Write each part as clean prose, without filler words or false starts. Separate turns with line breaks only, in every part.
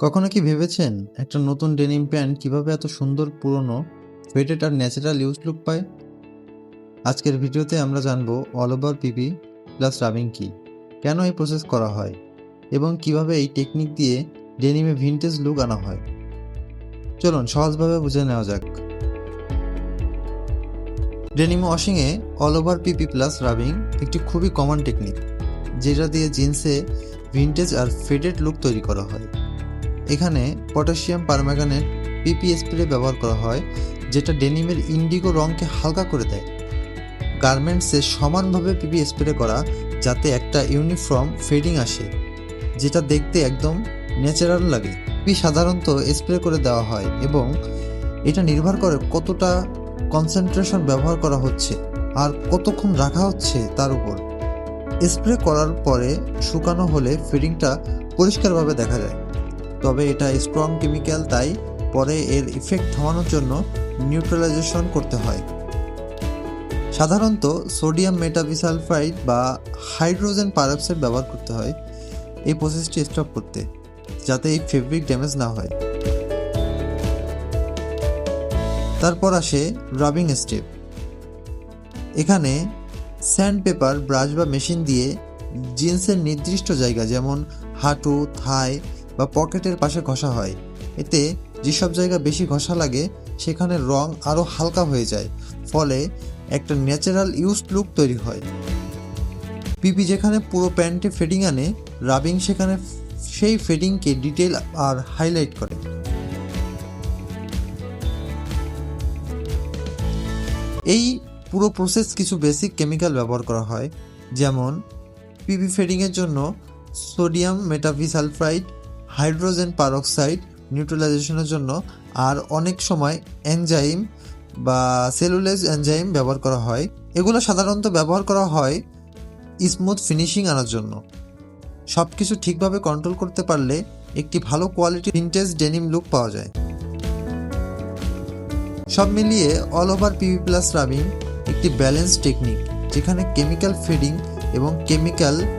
কখনো কি ভেবেছেন একটা নতুন ডেনিম প্যান্ট কিভাবে এত সুন্দর পুরনো ফেডেড আর ন্যাচারাল ইউজ লুক পায়? আজকের ভিডিওতে আমরা জানবো অল ওভার পিপি প্লাস রাবিং কি, কেন এই প্রসেস করা হয় এবং কিভাবে এই টেকনিক দিয়ে ডেনিমে ভিনটেজ লুক আনা হয়। চলুন সহজভাবে বুঝে নেওয়া যাক। ডেনিম ওয়াশিংয়ে অল ওভার পিপি প্লাস রাবিং একটি খুবই কমন টেকনিক, যেটা দিয়ে জিন্সে ভিনটেজ আর ফেডেড লুক তৈরি করা হয়। এখানে পটাশিয়াম পারম্যাঙ্গানেট পিপি স্প্রে ব্যবহার করা হয়, যেটা ডেনিমের ইন্ডিগো রঙকে হালকা করে দেয়। গার্মেন্টসে সমানভাবে পিপি স্প্রে করা, যাতে একটা ইউনিফর্ম ফেডিং আসে, যেটা দেখতে একদম ন্যাচারাল লাগে। পিপি সাধারণত স্প্রে করে দেওয়া হয় এবং এটা নির্ভর করে কতটা কনসেন্ট্রেশন ব্যবহার করা হচ্ছে আর কতক্ষণ রাখা হচ্ছে তার উপর। স্প্রে করার পরে শুকানো হলে ফিডিংটা পরিষ্কারভাবে দেখা যায়, তবে এটা স্ট্রং কেমিক্যাল, তাই পরে এর ইফেক্ট থামানোর জন্য নিউট্রালাইজেশন করতে হয়। সাধারণত সোডিয়াম মেটাবিসালফাইড বা হাইড্রোজেন পারঅক্সাইড ব্যবহার করতে হয় এই প্রসেসটি স্টপ করতে, যাতে এই ফেব্রিক ড্যামেজ না হয়। তারপর আসে রাবিং স্টেপ। এখানে স্যান্ড পেপার, ব্রাশ বা মেশিন দিয়ে জিন্সের নির্দিষ্ট জায়গা যেমন হাঁটু, থাই বা পকেটের পাশে ঘষা হয়। এতে যেসব জায়গা বেশি ঘষা লাগে সেখানে রং আরও হালকা হয়ে যায়, ফলে একটা ন্যাচারাল ইউজড লুক তৈরি হয়। পিপি যেখানে পুরো প্যান্টে ফেডিং আনে, রাবিং সেখানে সেই ফেডিংকে ডিটেল আর হাইলাইট করে। এই পুরো প্রসেস কিছু বেসিক কেমিক্যাল ব্যবহার করা হয়, যেমন পিপি ফেডিংয়ের জন্য সোডিয়াম মেটাবিসালফাইড, হাইড্রোজেন পারঅক্সাইড নিউট্রালাইজেশনের জন্য, আর অনেক সময় এনজাইম বা সেলুলোজ এনজাইম ব্যবহার করা হয়। এগুলো সাধারণত ব্যবহার করা হয় স্মুথ ফিনিশিং আনার জন্য। সব কিছু ঠিকভাবে কন্ট্রোল করতে পারলে একটি ভালো কোয়ালিটি ভিনটেজ ডেনিম লুক পাওয়া যায়। সব মিলিয়ে অল ওভার পিপি প্লাস রাবিং একটি ব্যালেন্স টেকনিক, যেখানে কেমিক্যাল ফিডিং এবং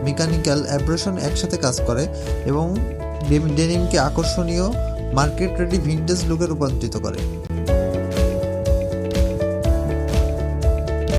মেকানিক্যাল অ্যাব্রেশন একসাথে কাজ করে এবং ডেনিমকে আকর্ষণীয় মার্কেট রেডি ভিনটেজ লুকে রূপান্তরিত করে।